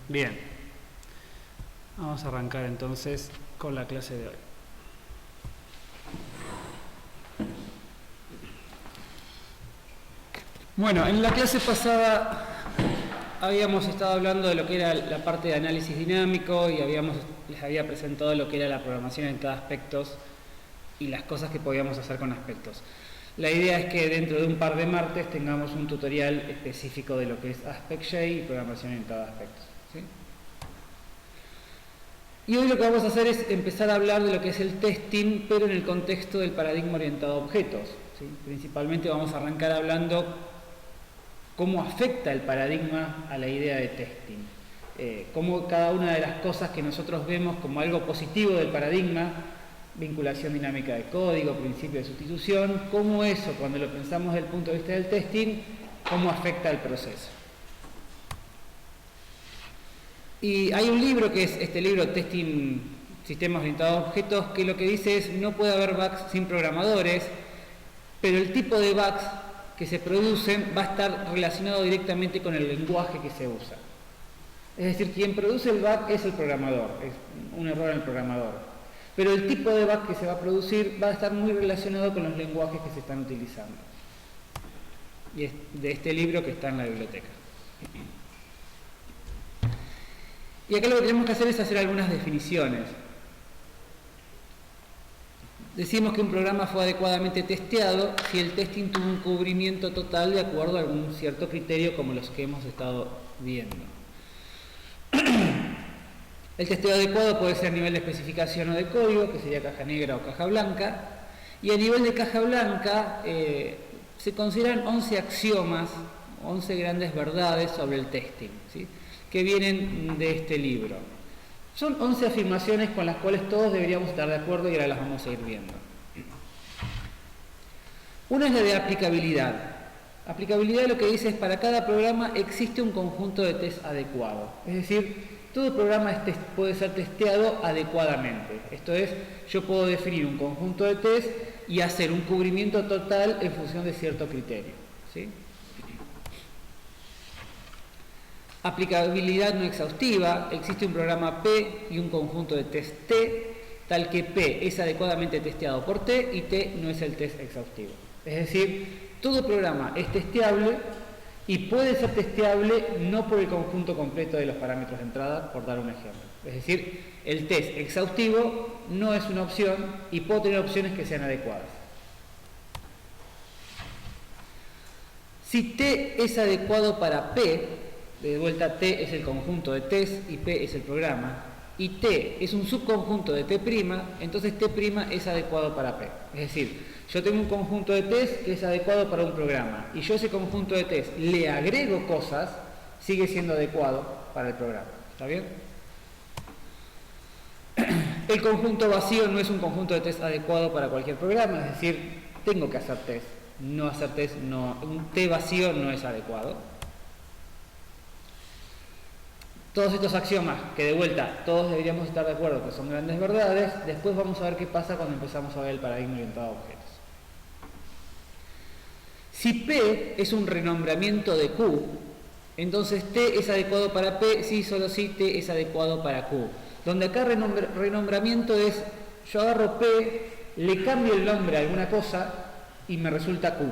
Bien, vamos a arrancar entonces con la clase de hoy. Bueno, en la clase pasada habíamos estado hablando de lo que era la parte de análisis dinámico y les había presentado lo que era la programación en cada aspectos y las cosas que podíamos hacer con aspectos. La idea es que dentro de un par de martes tengamos un tutorial específico de lo que es AspectJ y programación en cada aspecto, ¿sí? Y hoy lo que vamos a hacer es empezar a hablar de lo que es el testing, pero en el contexto del paradigma orientado a objetos, ¿sí? Principalmente vamos a arrancar hablando cómo afecta el paradigma a la idea de testing, cómo cada una de las cosas que nosotros vemos como algo positivo del paradigma, vinculación dinámica de código, principio de sustitución, cómo eso, cuando lo pensamos desde el punto de vista del testing, cómo afecta el proceso. Y hay un libro que es este libro, Testing Sistemas Orientados a Objetos, que lo que dice es no puede haber bugs sin programadores, pero el tipo de bugs que se producen va a estar relacionado directamente con el lenguaje que se usa. Es decir, quien produce el bug es el programador, es un error en el programador. Pero el tipo de bug que se va a producir va a estar muy relacionado con los lenguajes que se están utilizando. Y es de este libro que está en la biblioteca. Y acá lo que tenemos que hacer es hacer algunas definiciones. Decimos que un programa fue adecuadamente testeado si el testing tuvo un cubrimiento total de acuerdo a algún cierto criterio como los que hemos estado viendo. El testeo adecuado puede ser a nivel de especificación o de código, que sería caja negra o caja blanca, y a nivel de caja blanca se consideran 11 axiomas, 11 grandes verdades sobre el testing, ¿sí? Que vienen de este libro. Son 11 afirmaciones con las cuales todos deberíamos estar de acuerdo y ahora las vamos a ir viendo. Una es la de aplicabilidad. Aplicabilidad lo que dice es para cada programa existe un conjunto de test adecuado. Es decir, todo programa puede ser testeado adecuadamente. Esto es, yo puedo definir un conjunto de test y hacer un cubrimiento total en función de cierto criterio, ¿sí? Aplicabilidad no exhaustiva. Existe un programa P y un conjunto de test T, tal que P es adecuadamente testeado por T y T no es el test exhaustivo. Es decir, todo programa es testeable y puede ser testeable no por el conjunto completo de los parámetros de entrada, por dar un ejemplo. Es decir, el test exhaustivo no es una opción y puedo tener opciones que sean adecuadas. Si T es adecuado para P, de vuelta T es el conjunto de test y P es el programa, y T es un subconjunto de T', entonces T' es adecuado para P. Es decir, yo tengo un conjunto de test que es adecuado para un programa, y yo a ese conjunto de test le agrego cosas, sigue siendo adecuado para el programa. ¿Está bien? El conjunto vacío no es un conjunto de test adecuado para cualquier programa, es decir, tengo que hacer test. No hacer test, no, un T vacío no es adecuado. Todos estos axiomas, que de vuelta todos deberíamos estar de acuerdo que son grandes verdades, después vamos a ver qué pasa cuando empezamos a ver el paradigma orientado a objetos. Si P es un renombramiento de Q, entonces T es adecuado para P, si solo si T es adecuado para Q. Donde acá renombramiento es, yo agarro P, le cambio el nombre a alguna cosa y me resulta Q,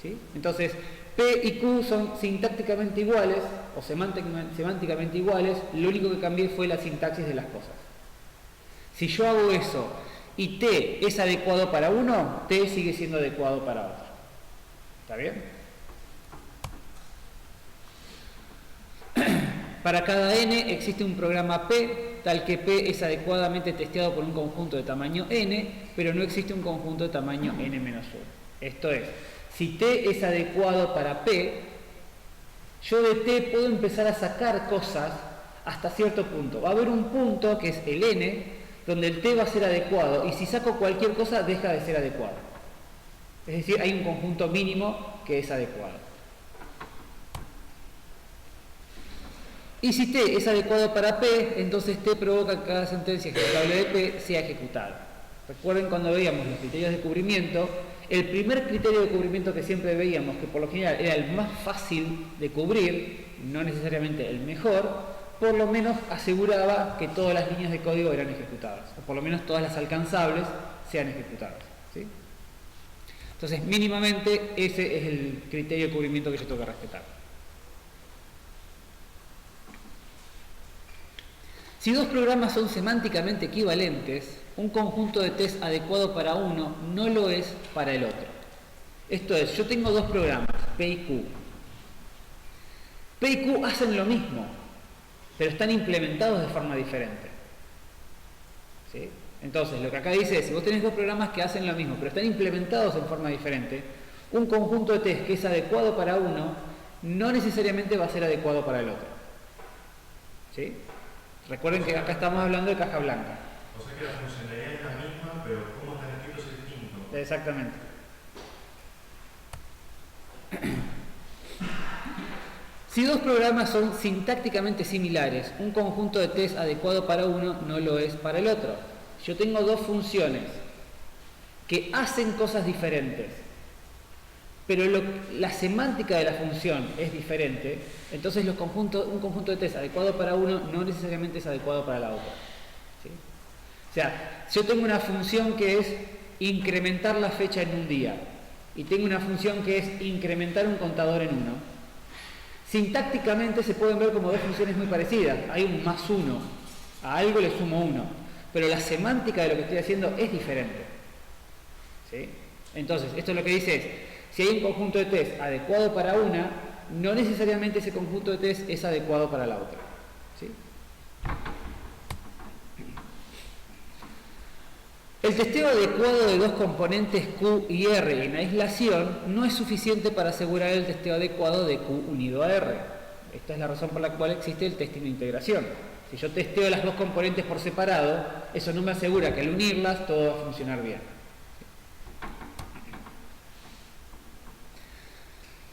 ¿sí? Entonces, P y Q son sintácticamente iguales, o semánticamente iguales, lo único que cambié fue la sintaxis de las cosas. Si yo hago eso y T es adecuado para uno, T sigue siendo adecuado para otro. ¿Está bien? Para cada n existe un programa P, tal que P es adecuadamente testeado por un conjunto de tamaño n, pero no existe un conjunto de tamaño n-1. Esto es, si T es adecuado para P, yo de T puedo empezar a sacar cosas hasta cierto punto. Va a haber un punto, que es el n, donde el T va a ser adecuado, y si saco cualquier cosa, deja de ser adecuado. Es decir, hay un conjunto mínimo que es adecuado. Y si T es adecuado para P, entonces T provoca que cada sentencia ejecutable de P sea ejecutada. Recuerden cuando veíamos los criterios de cubrimiento, el primer criterio de cubrimiento que siempre veíamos, que por lo general era el más fácil de cubrir, no necesariamente el mejor, por lo menos aseguraba que todas las líneas de código eran ejecutadas, o por lo menos todas las alcanzables sean ejecutadas, ¿sí? Entonces, mínimamente, ese es el criterio de cubrimiento que yo tengo que respetar. Si dos programas son semánticamente equivalentes, un conjunto de test adecuado para uno no lo es para el otro. Esto es, yo tengo dos programas, P y Q. P y Q hacen lo mismo, pero están implementados de forma diferente, ¿sí? Entonces, lo que acá dice es, si vos tenés dos programas que hacen lo mismo, pero están implementados en forma diferente, un conjunto de test que es adecuado para uno, no necesariamente va a ser adecuado para el otro, ¿sí? Recuerden que acá estamos hablando de caja blanca. O sea que la funcionalidad es la misma, pero cómo están escritos es distinto. Exactamente. Si dos programas son sintácticamente similares, un conjunto de test adecuado para uno no lo es para el otro. Yo tengo dos funciones que hacen cosas diferentes, pero la semántica de la función es diferente, entonces un conjunto de test adecuado para uno no necesariamente es adecuado para la otra, ¿sí? O sea, si yo tengo una función que es incrementar la fecha en un día y tengo una función que es incrementar un contador en uno, sintácticamente se pueden ver como dos funciones muy parecidas. Hay un más uno, a algo le sumo uno, pero la semántica de lo que estoy haciendo es diferente, ¿sí? Entonces, esto es lo que dice es, si hay un conjunto de test adecuado para una, no necesariamente ese conjunto de test es adecuado para la otra, ¿sí? El testeo adecuado de dos componentes Q y R en aislación no es suficiente para asegurar el testeo adecuado de Q unido a R. Esta es la razón por la cual existe el testing de integración. Si yo testeo las dos componentes por separado, eso no me asegura que al unirlas todo va a funcionar bien.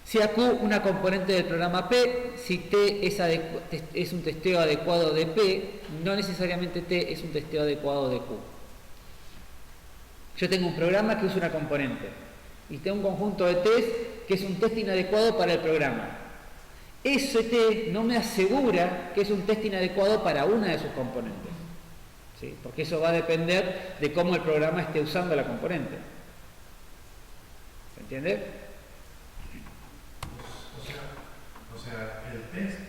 Si a Q una componente del programa P, si T es un testeo adecuado de P, no necesariamente T es un testeo adecuado de Q. Yo tengo un programa que usa una componente y tengo un conjunto de test que es un test inadecuado para el programa. Ese test no me asegura que es un test inadecuado para una de sus componentes, ¿sí? Porque eso va a depender de cómo el programa esté usando la componente. ¿Se entiende? O sea, el test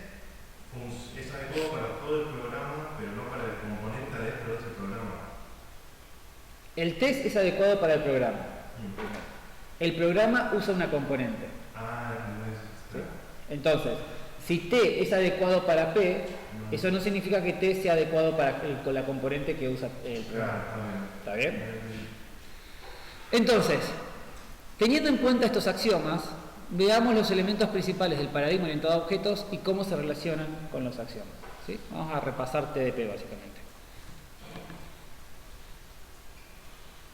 es adecuado para todo el programa, pero no para el componente adentro de ese programa. El test es adecuado para el programa. El programa usa una componente. ¿Sí? Entonces, si T es adecuado para P, eso no significa que T sea adecuado para con la componente que usa el programa. ¿Está bien? Entonces, teniendo en cuenta estos axiomas, veamos los elementos principales del paradigma orientado a objetos y cómo se relacionan con los axiomas, ¿sí? Vamos a repasar TDP básicamente.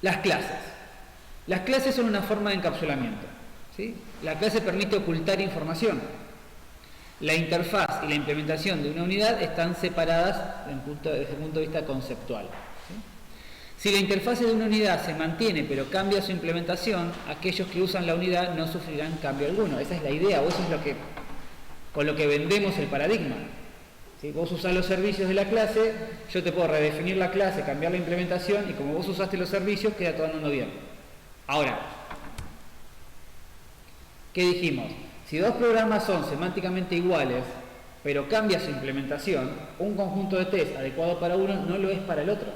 Las clases. Las clases son una forma de encapsulamiento, ¿sí? La clase permite ocultar información. La interfaz y la implementación de una unidad están separadas desde el punto de vista conceptual, ¿sí? Si la interfase de una unidad se mantiene pero cambia su implementación, aquellos que usan la unidad no sufrirán cambio alguno. Esa es la idea, o eso es con lo que vendemos el paradigma. Si vos usás los servicios de la clase, yo te puedo redefinir la clase, cambiar la implementación y como vos usaste los servicios, queda todo andando bien. Ahora, ¿qué dijimos? Si dos programas son semánticamente iguales, pero cambia su implementación, un conjunto de test adecuado para uno no lo es para el otro.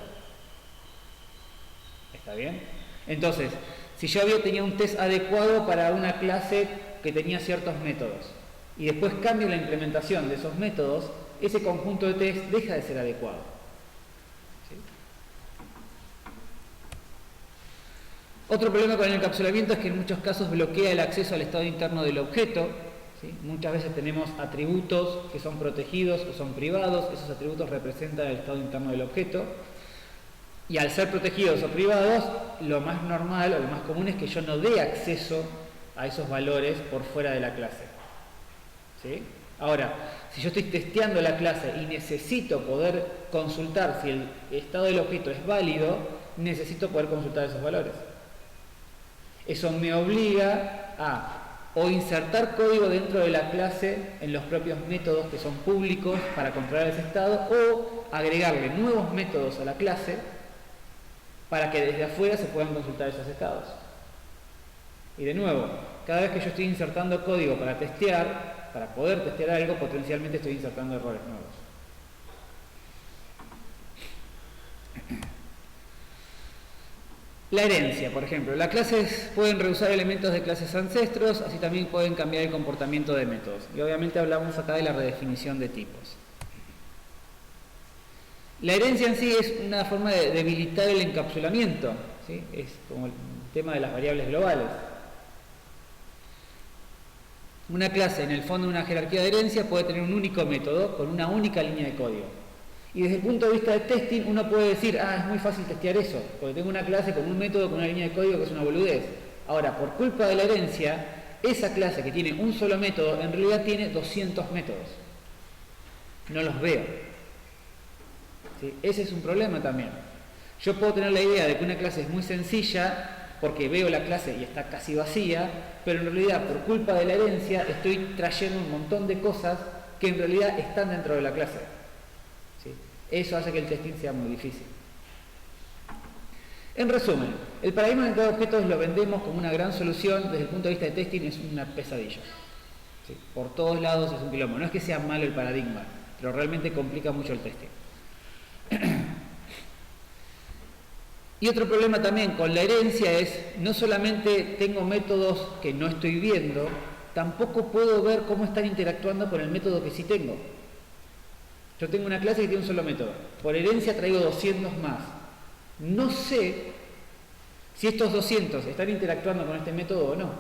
¿Está bien? Entonces, si yo tenía un test adecuado para una clase que tenía ciertos métodos y después cambio la implementación de esos métodos, ese conjunto de test deja de ser adecuado, ¿sí? Otro problema con el encapsulamiento es que en muchos casos bloquea el acceso al estado interno del objeto, ¿sí? Muchas veces tenemos atributos que son protegidos o son privados, esos atributos representan el estado interno del objeto, y al ser protegidos o privados, lo más normal o lo más común es que yo no dé acceso a esos valores por fuera de la clase, ¿sí? Ahora, si yo estoy testeando la clase y necesito poder consultar si el estado del objeto es válido, necesito poder consultar esos valores. Eso me obliga a o insertar código dentro de la clase en los propios métodos que son públicos para controlar ese estado, o agregarle nuevos métodos a la clase para que desde afuera se puedan consultar esos estados. Y de nuevo, cada vez que yo estoy insertando código para testear, para poder testear algo, potencialmente estoy insertando errores nuevos. La herencia, por ejemplo. Las clases pueden reusar elementos de clases ancestros, así también pueden cambiar el comportamiento de métodos. Y obviamente hablamos acá de la redefinición de tipos. La herencia en sí es una forma de debilitar el encapsulamiento, ¿sí? Es como el tema de las variables globales. Una clase, en el fondo de una jerarquía de herencia, puede tener un único método con una única línea de código. Y desde el punto de vista de testing, uno puede decir, es muy fácil testear eso, porque tengo una clase con un método, con una línea de código que es una boludez. Ahora, por culpa de la herencia, esa clase que tiene un solo método, en realidad tiene 200 métodos. No los veo. ¿Sí? Ese es un problema también. Yo puedo tener la idea de que una clase es muy sencilla, porque veo la clase y está casi vacía, pero en realidad, por culpa de la herencia, estoy trayendo un montón de cosas que en realidad están dentro de la clase. Eso hace que el testing sea muy difícil. En resumen, el paradigma orientado a objetos lo vendemos como una gran solución. Desde el punto de vista de testing es una pesadilla. ¿Sí? Por todos lados es un quilombo. No es que sea malo el paradigma, pero realmente complica mucho el testing. Y otro problema también con la herencia es, no solamente tengo métodos que no estoy viendo, tampoco puedo ver cómo están interactuando con el método que sí tengo. Yo tengo una clase que tiene un solo método. Por herencia traigo 200 más. No sé si estos 200 están interactuando con este método o no.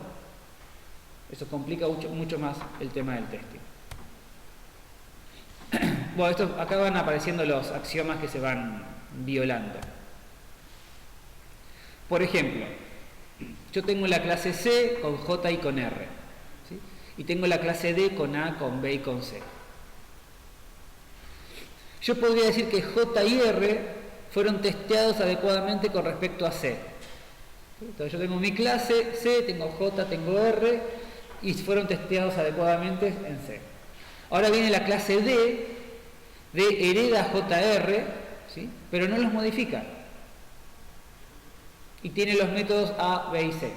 Eso complica mucho más el tema del testing. Bueno, acá van apareciendo los axiomas que se van violando. Por ejemplo, yo tengo la clase C con J y con R. ¿Sí? Y tengo la clase D con A, con B y con C. Yo podría decir que J y R fueron testeados adecuadamente con respecto a C. Entonces yo tengo mi clase C, tengo J, tengo R, y fueron testeados adecuadamente en C. Ahora viene la clase D hereda JR, ¿sí? Pero no los modifica. Y tiene los métodos A, B y C.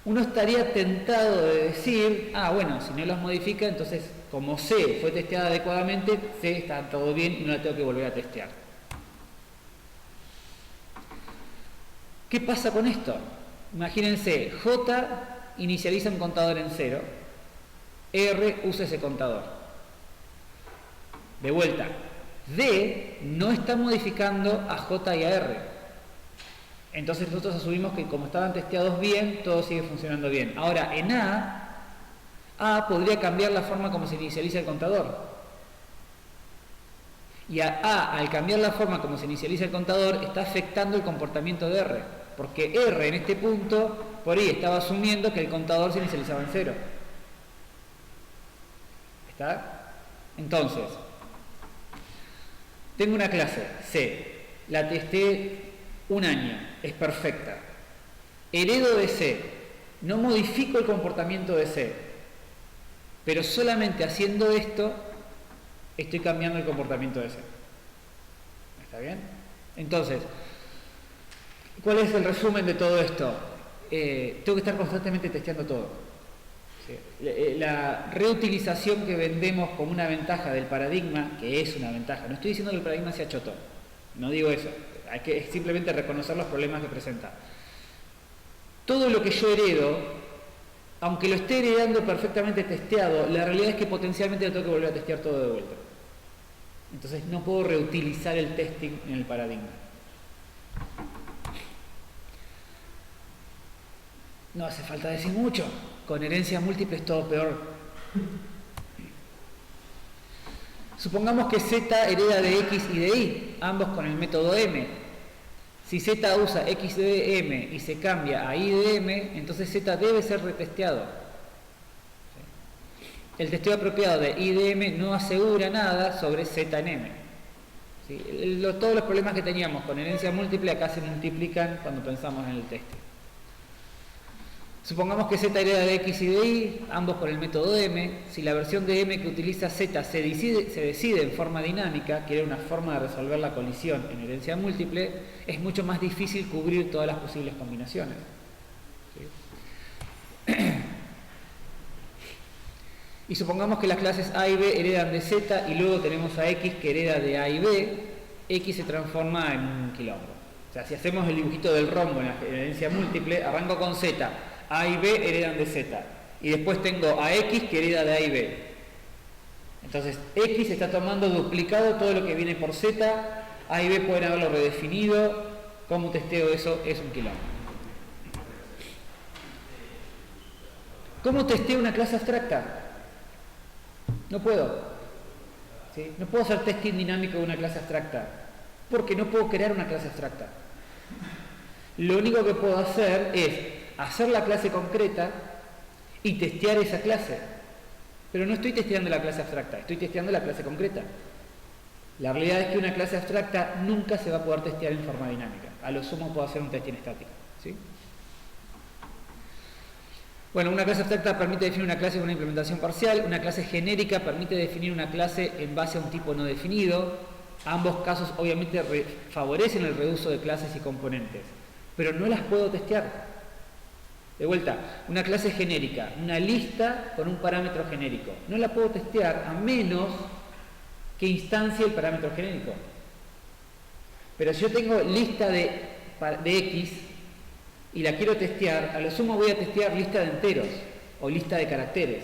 Uno estaría tentado de decir, bueno, si no los modifica, entonces como C fue testeada adecuadamente, C está todo bien y no la tengo que volver a testear. ¿Qué pasa con esto? Imagínense, J inicializa un contador en 0, R usa ese contador. De vuelta, D no está modificando a J y a R. Entonces nosotros asumimos que como estaban testeados bien, todo sigue funcionando bien. Ahora, en A podría cambiar la forma como se inicializa el contador. Y al cambiar la forma como se inicializa el contador, está afectando el comportamiento de R. Porque R en este punto, por ahí estaba asumiendo que el contador se inicializaba en 0. ¿Está? Entonces, tengo una clase C, la testé un año, es perfecta. Heredo de C, no modifico el comportamiento de C, pero solamente haciendo esto estoy cambiando el comportamiento de C. ¿Está bien? Entonces, ¿cuál es el resumen de todo esto? Tengo que estar constantemente testeando todo. ¿Sí? La reutilización que vendemos como una ventaja del paradigma, que es una ventaja, no estoy diciendo que el paradigma sea choto, no digo eso, hay que simplemente reconocer los problemas que presenta. Todo lo que yo heredo, aunque lo esté heredando perfectamente testeado, la realidad es que potencialmente lo tengo que volver a testear todo de vuelta. Entonces no puedo reutilizar el testing en el paradigma. No hace falta decir mucho. Con herencia múltiple es todo peor. Supongamos que Z hereda de X y de Y, ambos con el método M. Si Z usa X de M y se cambia a Y de M, entonces Z debe ser retesteado. El testeo apropiado de Y de M no asegura nada sobre Z en M. ¿Sí? Todos los problemas que teníamos con herencia múltiple acá se multiplican cuando pensamos en el testing. Supongamos que z hereda de x y de y, ambos con el método m. Si la versión de m que utiliza z se decide en forma dinámica, que era una forma de resolver la colisión en herencia múltiple, es mucho más difícil cubrir todas las posibles combinaciones. ¿Sí? Y supongamos que las clases a y b heredan de z y luego tenemos a x que hereda de a y b, x se transforma en un quilombo. O sea, si hacemos el dibujito del rombo en la herencia múltiple, arranco con z, a y b heredan de z, y después tengo a x que hereda de a y b. Entonces x está tomando duplicado todo lo que viene por z, a y b pueden haberlo redefinido. ¿Cómo testeo eso? Es un quilombo. ¿Cómo testeo una clase abstracta? No puedo. ¿Sí? No puedo hacer testing dinámico de una clase abstracta, porque no puedo crear una clase abstracta. Lo único que puedo hacer es hacer la clase concreta y testear esa clase. Pero no estoy testeando la clase abstracta, estoy testeando la clase concreta. La realidad es que una clase abstracta nunca se va a poder testear en forma dinámica. A lo sumo puedo hacer un testing estático. ¿Sí? Bueno, una clase abstracta permite definir una clase con una implementación parcial. Una clase genérica permite definir una clase en base a un tipo no definido. Ambos casos obviamente favorecen el reuso de clases y componentes, pero no las puedo testear. De vuelta, una clase genérica, una lista con un parámetro genérico, no la puedo testear a menos que instancie el parámetro genérico. Pero si yo tengo lista de x y la quiero testear, a lo sumo voy a testear lista de enteros o lista de caracteres.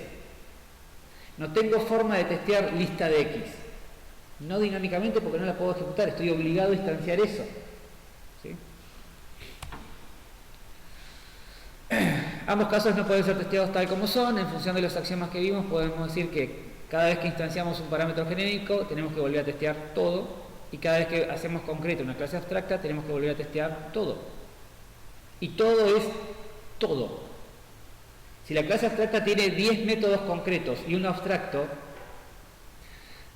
No tengo forma de testear lista de x. No dinámicamente porque no la puedo ejecutar, estoy obligado a instanciar eso. ¿Sí? Ambos casos no pueden ser testeados tal como son. En función de los axiomas que vimos, podemos decir que cada vez que instanciamos un parámetro genérico tenemos que volver a testear todo, y cada vez que hacemos concreta una clase abstracta tenemos que volver a testear todo. Y todo es todo. Si la clase abstracta tiene 10 métodos concretos y uno abstracto,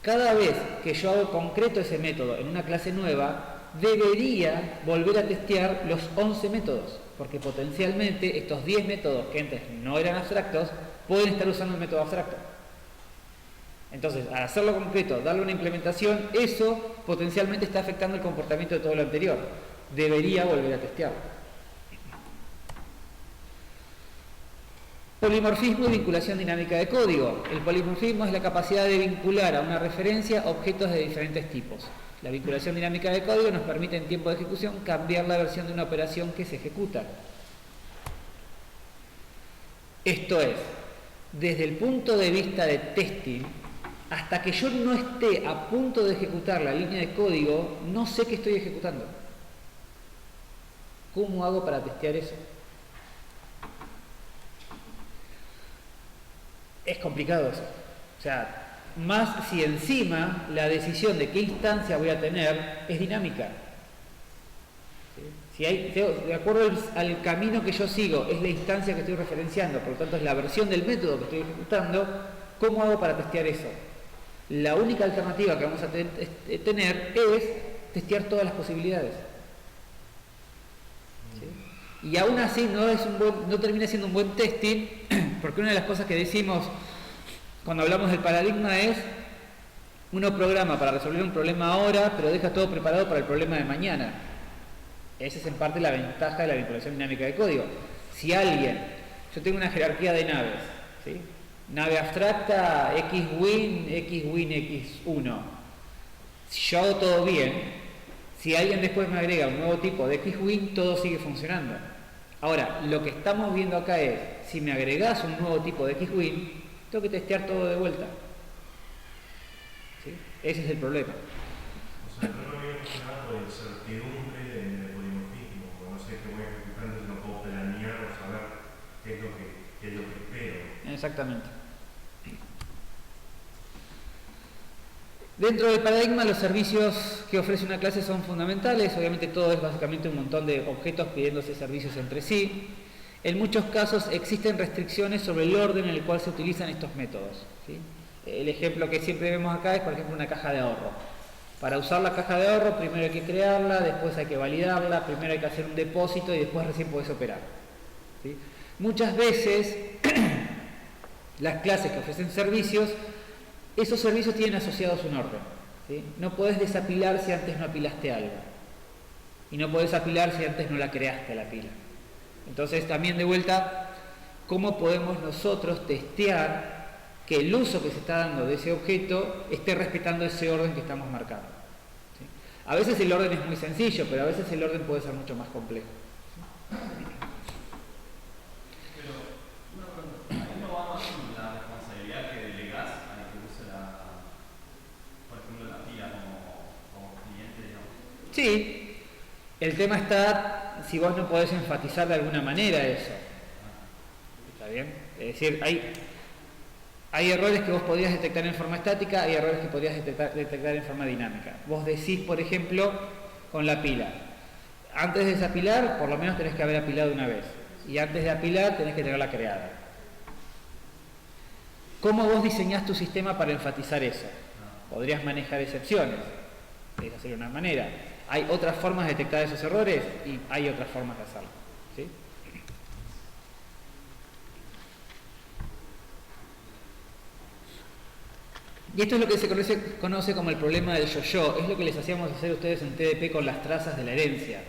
cada vez que yo hago concreto ese método en una clase nueva, debería volver a testear los 11 métodos, porque potencialmente estos 10 métodos que antes no eran abstractos pueden estar usando un método abstracto. Entonces, al hacerlo concreto, darle una implementación, eso potencialmente está afectando el comportamiento de todo lo anterior. Debería volver a testearlo. Polimorfismo y vinculación dinámica de código. El polimorfismo es la capacidad de vincular a una referencia objetos de diferentes tipos. La vinculación dinámica de código nos permite en tiempo de ejecución cambiar la versión de una operación que se ejecuta. Esto es, desde el punto de vista de testing, hasta que yo no esté a punto de ejecutar la línea de código, no sé qué estoy ejecutando. ¿Cómo hago para testear eso? Es complicado eso. O sea, más si encima la decisión de qué instancia voy a tener es dinámica. Si hay, de acuerdo al camino que yo sigo, es la instancia que estoy referenciando, por lo tanto es la versión del método que estoy ejecutando, ¿cómo hago para testear eso? La única alternativa que vamos a tener es testear todas las posibilidades. ¿Sí? Y aún así no termina siendo un buen testing, porque una de las cosas que decimos cuando hablamos del paradigma es: uno programa para resolver un problema ahora, pero deja todo preparado para el problema de mañana. Esa es en parte la ventaja de la vinculación dinámica de código. Si yo tengo una jerarquía de naves, ¿sí? Nave abstracta, X-Win, X-Win, X1. Si yo hago todo bien, si alguien después me agrega un nuevo tipo de X-Win, todo sigue funcionando. Ahora, lo que estamos viendo acá es, si me agregás un nuevo tipo de X-Win, tengo que testear todo de vuelta. ¿Sí? Ese es el problema. O sea, no lo había mencionado por incertidumbre en el polimorfismo, porque no sé qué voy ejecutando y no puedo planear o saber qué es lo que espero. Exactamente. Dentro del paradigma, los servicios que ofrece una clase son fundamentales. Obviamente todo es básicamente un montón de objetos pidiéndose servicios entre sí. En muchos casos existen restricciones sobre el orden en el cual se utilizan estos métodos. ¿Sí? El ejemplo que siempre vemos acá es, por ejemplo, una caja de ahorro. Para usar la caja de ahorro, primero hay que crearla, después hay que validarla, primero hay que hacer un depósito y después recién podés operar. ¿Sí? Muchas veces las clases que ofrecen servicios, esos servicios tienen asociados un orden, ¿sí? No podés desapilar si antes no apilaste algo. Y no podés apilar si antes no la creaste la pila. Entonces también de vuelta, ¿cómo podemos nosotros testear que el uso que se está dando de ese objeto esté respetando ese orden que estamos marcando? ¿Sí? A veces el orden es muy sencillo, pero a veces el orden puede ser mucho más complejo. Pero una pregunta, ¿ahí no va más con la responsabilidad que delegás al que use por ejemplo, la pila como cliente, digamos? Sí. El tema está si vos no podés enfatizar de alguna manera eso. ¿Está bien? Es decir, hay errores que vos podrías detectar en forma estática, hay errores que podrías detectar en forma dinámica. Vos decís, por ejemplo, con la pila, antes de desapilar, por lo menos tenés que haber apilado una vez. Y antes de apilar, tenés que tenerla creada. ¿Cómo vos diseñás tu sistema para enfatizar eso? Podrías manejar excepciones. Esa sería una manera. Hay otras formas de detectar esos errores y hay otras formas de hacerlo. ¿Sí? Y esto es lo que se conoce como el problema del yo-yo. Es lo que les hacíamos hacer ustedes en TDP con las trazas de la herencia.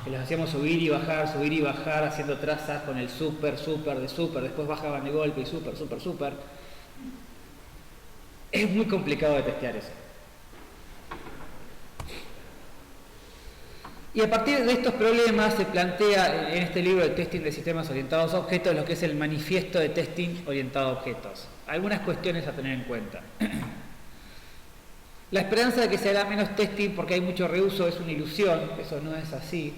Que les hacíamos subir y bajar, haciendo trazas con el super, después bajaban de golpe y super. Es muy complicado de testear eso. Y a partir de estos problemas se plantea en este libro de testing de sistemas orientados a objetos lo que es el manifiesto de testing orientado a objetos. Algunas cuestiones a tener en cuenta. La esperanza de que se haga menos testing porque hay mucho reuso es una ilusión, eso no es así.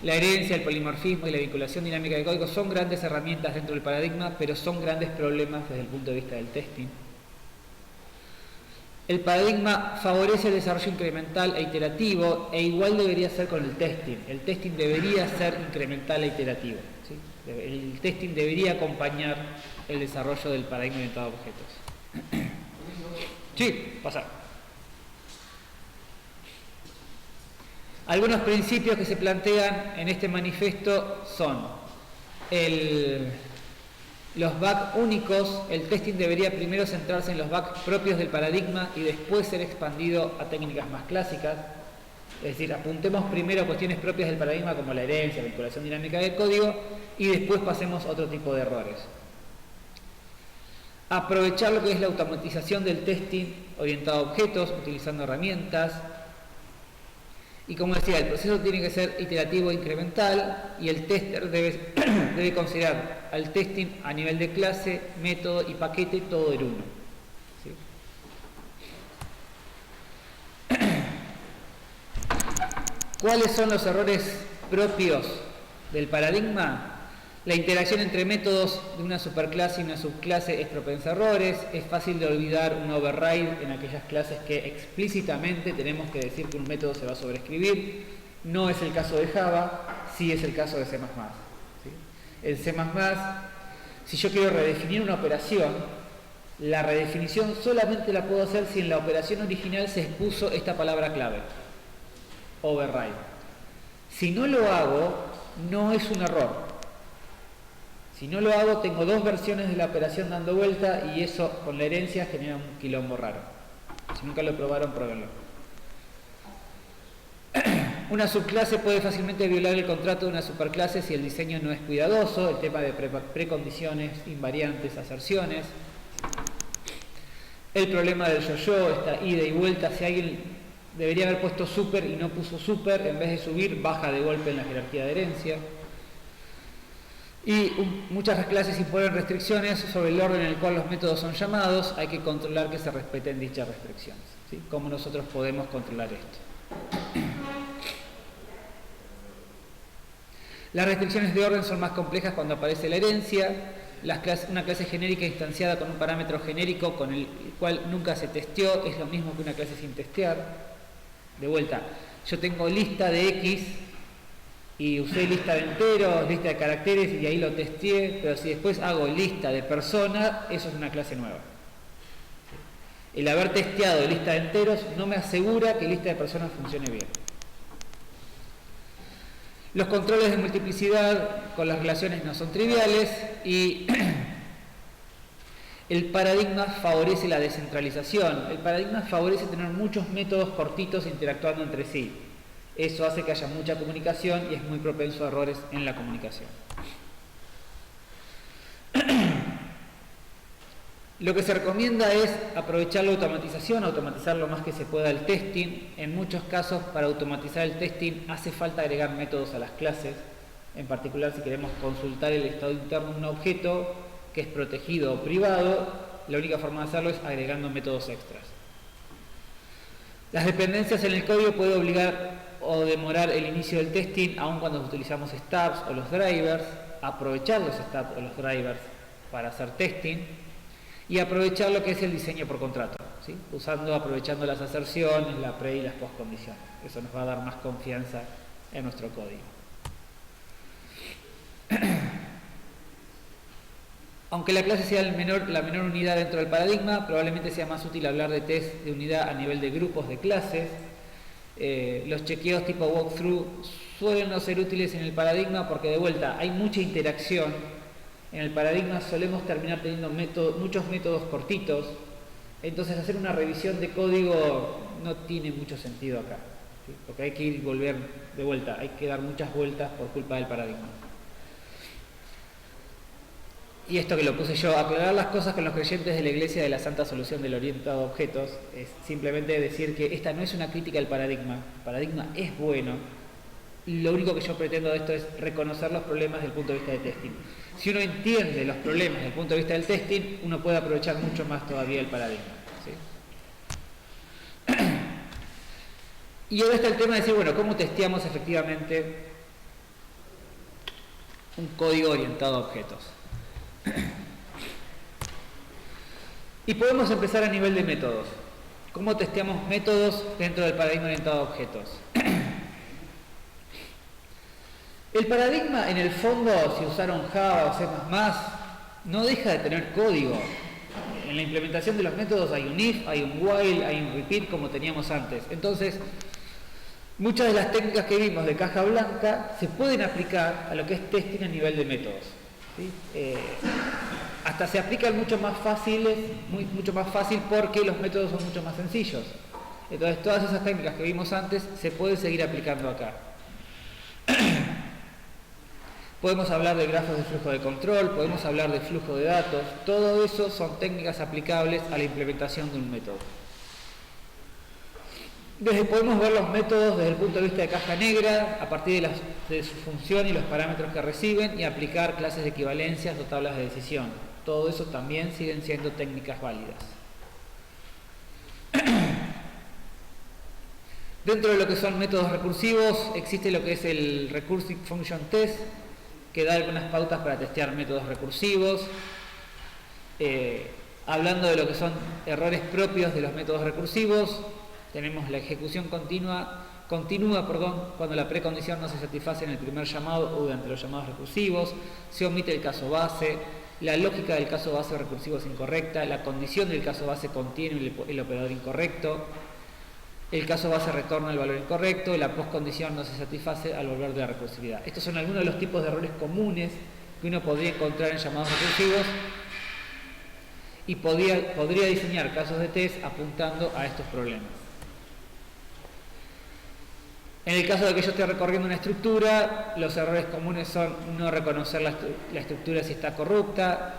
La herencia, el polimorfismo y la vinculación dinámica de código son grandes herramientas dentro del paradigma, pero son grandes problemas desde el punto de vista del testing. El paradigma favorece el desarrollo incremental e iterativo, e igual debería ser con el testing. El testing debería ser incremental e iterativo, ¿sí? El testing debería acompañar el desarrollo del paradigma orientado a objetos. Sí, pasa. Algunos principios que se plantean en este manifiesto son los bugs únicos. El testing debería primero centrarse en los bugs propios del paradigma y después ser expandido a técnicas más clásicas. Es decir, apuntemos primero a cuestiones propias del paradigma como la herencia, vinculación dinámica del código y después pasemos a otro tipo de errores. Aprovechar lo que es la automatización del testing orientado a objetos, utilizando herramientas. Y como decía, el proceso tiene que ser iterativo e incremental y el tester debe considerar al testing a nivel de clase, método y paquete todo en uno. ¿Sí? ¿Cuáles son los errores propios del paradigma? La interacción entre métodos de una superclase y una subclase es propensa a errores. Es fácil de olvidar un override en aquellas clases que explícitamente tenemos que decir que un método se va a sobreescribir. No es el caso de Java, sí es el caso de C++. ¿Sí? En C++, si yo quiero redefinir una operación, la redefinición solamente la puedo hacer si en la operación original se expuso esta palabra clave, override. Si no lo hago, no es un error. Si no lo hago, tengo dos versiones de la operación dando vuelta y eso con la herencia genera un quilombo raro. Si nunca lo probaron, pruébenlo. Una subclase puede fácilmente violar el contrato de una superclase si el diseño no es cuidadoso, el tema de precondiciones, invariantes, aserciones. El problema del yo-yo, esta ida y vuelta, si alguien debería haber puesto super y no puso super, en vez de subir, baja de golpe en la jerarquía de herencia. Y muchas clases imponen restricciones sobre el orden en el cual los métodos son llamados. Hay que controlar que se respeten dichas restricciones. ¿Sí? ¿Cómo nosotros podemos controlar esto? Las restricciones de orden son más complejas cuando aparece la herencia. Una clase genérica instanciada con un parámetro genérico con el cual nunca se testeó es lo mismo que una clase sin testear. De vuelta, yo tengo lista de X y usé lista de enteros, lista de caracteres y ahí lo testeé, pero si después hago lista de persona, eso es una clase nueva. El haber testeado lista de enteros no me asegura que lista de personas funcione bien. Los controles de multiplicidad con las relaciones no son triviales y el paradigma favorece la descentralización. El paradigma favorece tener muchos métodos cortitos interactuando entre sí. Eso hace que haya mucha comunicación y es muy propenso a errores en la comunicación. Lo que se recomienda es aprovechar la automatización, automatizar lo más que se pueda el testing. En muchos casos, para automatizar el testing hace falta agregar métodos a las clases. En particular, si queremos consultar el estado interno de un objeto que es protegido o privado, la única forma de hacerlo es agregando métodos extras. Las dependencias en el código pueden obligar o demorar el inicio del testing, aun cuando utilizamos stubs o los drivers, aprovechar los stubs o los drivers para hacer testing y aprovechar lo que es el diseño por contrato, ¿sí? Aprovechando las aserciones, la pre y las post condiciones. Eso nos va a dar más confianza en nuestro código. Aunque la clase sea la menor unidad dentro del paradigma, probablemente sea más útil hablar de test de unidad a nivel de grupos de clases. Los chequeos tipo walkthrough suelen no ser útiles en el paradigma porque, de vuelta, hay mucha interacción. En el paradigma solemos terminar teniendo muchos métodos cortitos, entonces hacer una revisión de código no tiene mucho sentido acá, ¿sí? Porque hay que ir y volver de vuelta, hay que dar muchas vueltas por culpa del paradigma. Y esto que lo puse yo, aclarar las cosas con los creyentes de la Iglesia de la Santa Solución del Orientado a Objetos, es simplemente decir que esta no es una crítica al paradigma. El paradigma es bueno. Lo único que yo pretendo de esto es reconocer los problemas desde el punto de vista de testing. Si uno entiende los problemas desde el punto de vista del testing, uno puede aprovechar mucho más todavía el paradigma, ¿sí? Y ahora está el tema de decir, bueno, ¿cómo testeamos efectivamente un código orientado a objetos? Y podemos empezar a nivel de métodos. ¿Cómo testeamos métodos dentro del paradigma orientado a objetos? El paradigma, en el fondo, si usaron Java o C++, no deja de tener código. En la implementación de los métodos hay un if, hay un while, hay un repeat, como teníamos antes. Entonces, muchas de las técnicas que vimos de caja blanca se pueden aplicar a lo que es testing a nivel de métodos, ¿sí? Hasta se aplican mucho más fácil porque los métodos son mucho más sencillos. Entonces, todas esas técnicas que vimos antes se pueden seguir aplicando acá. Podemos hablar de grafos de flujo de control, podemos hablar de flujo de datos, todo eso son técnicas aplicables a la implementación de un método. Podemos ver los métodos desde el punto de vista de caja negra, a partir de su función y los parámetros que reciben, y aplicar clases de equivalencias o tablas de decisión. Todo eso también siguen siendo técnicas válidas. Dentro de lo que son métodos recursivos, existe lo que es el Recursive Function Test, que da algunas pautas para testear métodos recursivos. Hablando de lo que son errores propios de los métodos recursivos, tenemos la ejecución continua, cuando la precondición no se satisface en el primer llamado o durante los llamados recursivos, se omite el caso base, la lógica del caso base recursivo es incorrecta, la condición del caso base contiene el operador incorrecto, el caso base retorna el valor incorrecto y la postcondición no se satisface al volver de la recursividad. Estos son algunos de los tipos de errores comunes que uno podría encontrar en llamados recursivos y podría diseñar casos de test apuntando a estos problemas. En el caso de que yo esté recorriendo una estructura, los errores comunes son no reconocer la estructura si está corrupta,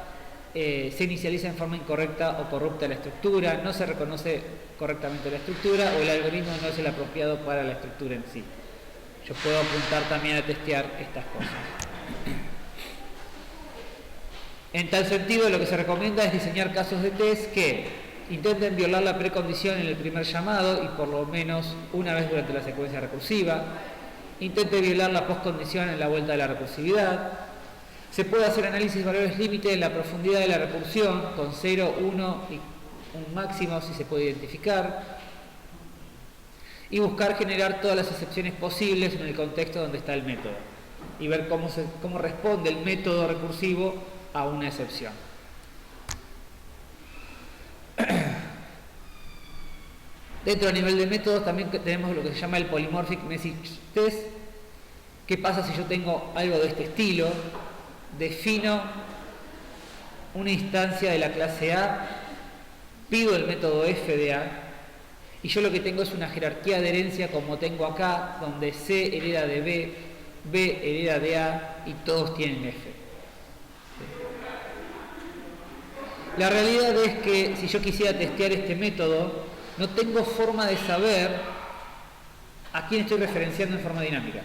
se inicializa en forma incorrecta o corrupta la estructura, no se reconoce correctamente la estructura o el algoritmo no es el apropiado para la estructura en sí. Yo puedo apuntar también a testear estas cosas. En tal sentido, lo que se recomienda es diseñar casos de test que intenten violar la precondición en el primer llamado y por lo menos una vez durante la secuencia recursiva, intente violar la postcondición en la vuelta de la recursividad. Se puede hacer análisis de valores límite en la profundidad de la recursión con 0, 1 y un máximo si se puede identificar, y buscar generar todas las excepciones posibles en el contexto donde está el método y ver cómo responde el método recursivo a una excepción. Dentro del nivel de métodos también tenemos lo que se llama el Polymorphic Message Test, ¿Qué pasa si yo tengo algo de este estilo? Defino una instancia de la clase A, pido el método f de A, y yo lo que tengo es una jerarquía de herencia como tengo acá, donde C hereda de B, B hereda de A y todos tienen F. La realidad es que si yo quisiera testear este método, no tengo forma de saber a quién estoy referenciando en forma dinámica.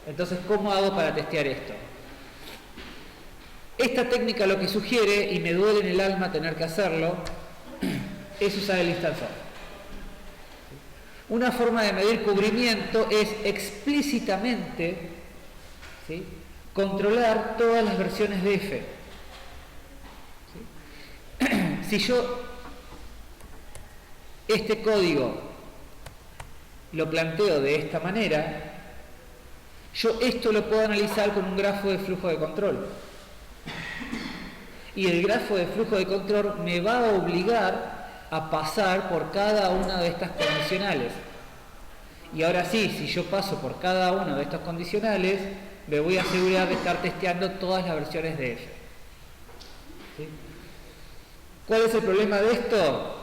Entonces, ¿cómo hago para testear esto? Esta técnica lo que sugiere, y me duele en el alma tener que hacerlo, es usar el instance of. Una forma de medir cubrimiento es explícitamente, ¿sí?, controlar todas las versiones de F. ¿Sí? Si yo este código lo planteo de esta manera, yo esto lo puedo analizar con un grafo de flujo de control. Y el grafo de flujo de control me va a obligar a pasar por cada una de estas condicionales. Y ahora sí, si yo paso por cada uno de estos condicionales, me voy a asegurar de estar testeando todas las versiones de F. ¿Sí? ¿Cuál es el problema de esto?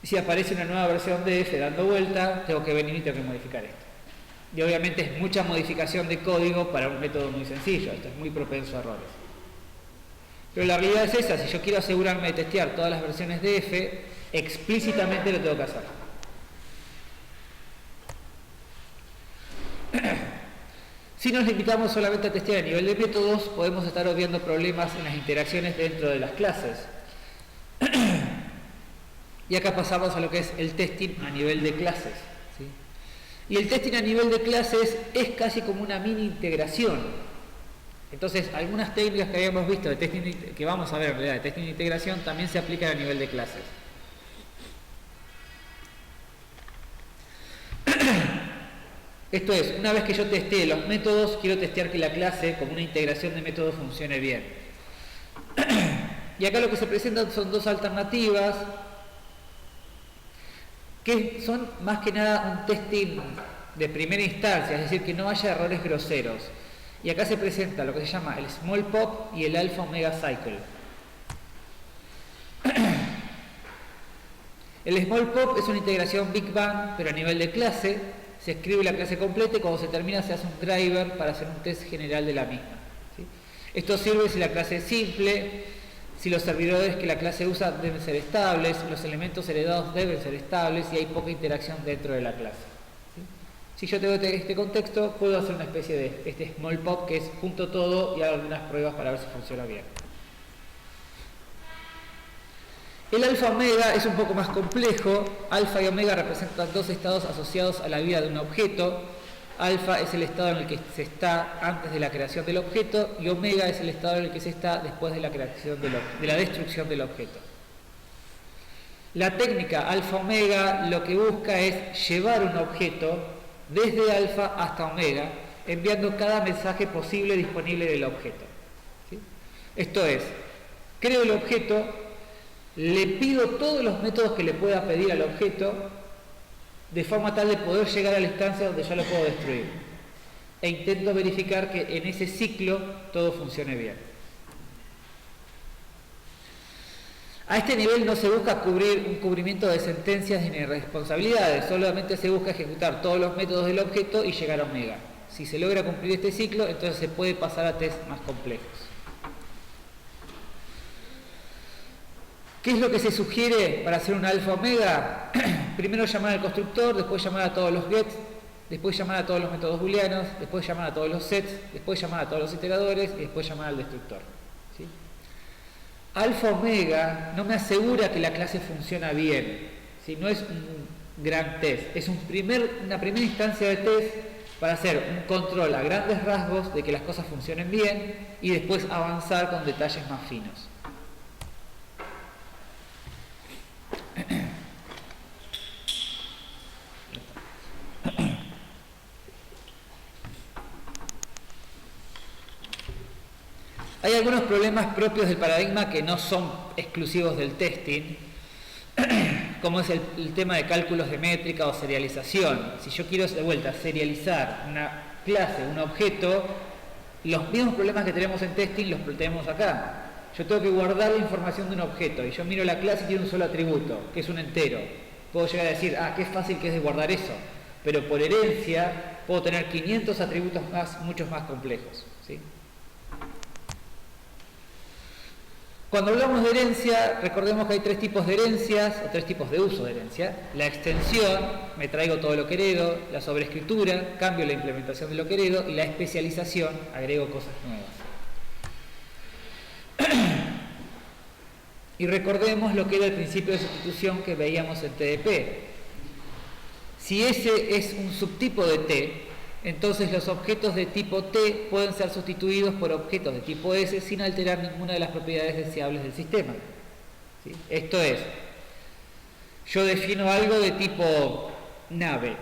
Si aparece una nueva versión de F dando vuelta, tengo que venir y tengo que modificar esto. Y obviamente es mucha modificación de código para un método muy sencillo. Esto es muy propenso a errores. Pero la realidad es esa. Si yo quiero asegurarme de testear todas las versiones de F, explícitamente lo tengo que hacer. Si nos limitamos solamente a testear a nivel de métodos, podemos estar obviando problemas en las interacciones dentro de las clases. Y acá pasamos a lo que es el testing a nivel de clases. ¿Sí? Y el testing a nivel de clases es casi como una mini integración. Entonces, algunas técnicas que habíamos visto de testing, que vamos a ver en realidad de testing de integración, también se aplican a nivel de clases. Esto es, una vez que yo testee los métodos, quiero testear que la clase, como una integración de métodos, funcione bien. Y acá lo que se presentan son dos alternativas, que son más que nada un testing de primera instancia, es decir, que no haya errores groseros. Y acá se presenta lo que se llama el small pop y el alpha omega cycle. El small pop es una integración Big Bang, pero a nivel de clase. Se escribe la clase completa y cuando se termina se hace un driver para hacer un test general de la misma. ¿Sí? Esto sirve si la clase es simple, si los servidores que la clase usa deben ser estables, los elementos heredados deben ser estables y hay poca interacción dentro de la clase. ¿Sí? Si yo tengo este contexto, puedo hacer una especie de este small pop que es junto todo y hago algunas pruebas para ver si funciona bien. El alfa omega es un poco más complejo. Alfa y omega representan dos estados asociados a la vida de un objeto. Alfa es el estado en el que se está antes de la creación del objeto y omega es el estado en el que se está después de la creación de la destrucción del objeto. La técnica alfa omega lo que busca es llevar un objeto desde alfa hasta omega, enviando cada mensaje posible disponible del objeto. ¿Sí? Esto es, creo el objeto, le pido todos los métodos que le pueda pedir al objeto de forma tal de poder llegar a la instancia donde ya lo puedo destruir. E intento verificar que en ese ciclo todo funcione bien. A este nivel no se busca cubrir un cubrimiento de sentencias ni de responsabilidades, solamente se busca ejecutar todos los métodos del objeto y llegar a omega. Si se logra cumplir este ciclo, entonces se puede pasar a test más complejos. ¿Qué es lo que se sugiere para hacer un alfa omega? Primero llamar al constructor, después llamar a todos los gets, después llamar a todos los métodos booleanos, después llamar a todos los sets, después llamar a todos los iteradores y después llamar al destructor. ¿Sí? Alfa omega no me asegura que la clase funciona bien, ¿sí? No es un gran test, es una primera instancia de test para hacer un control a grandes rasgos de que las cosas funcionen bien y después avanzar con detalles más finos. Hay algunos problemas propios del paradigma que no son exclusivos del testing. como es el tema de cálculos de métrica o serialización. Si yo quiero de vuelta serializar una clase, un objeto, los mismos problemas que tenemos en testing los tenemos acá. Yo tengo que guardar la información de un objeto y yo miro la clase y tiene un solo atributo, que es un entero. Puedo llegar a decir, qué fácil que es de guardar eso, pero por herencia puedo tener 500 atributos más, muchos más complejos, ¿sí? Cuando hablamos de herencia, recordemos que hay tres tipos de herencias, o tres tipos de uso de herencia. La extensión, me traigo todo lo que heredo; la sobreescritura, cambio la implementación de lo que heredo; y la especialización, agrego cosas nuevas. Y recordemos lo que era el principio de sustitución que veíamos en TDP. Si ese es un subtipo de T, entonces los objetos de tipo T pueden ser sustituidos por objetos de tipo S sin alterar ninguna de las propiedades deseables del sistema, ¿sí? Esto es, yo defino algo de tipo nave.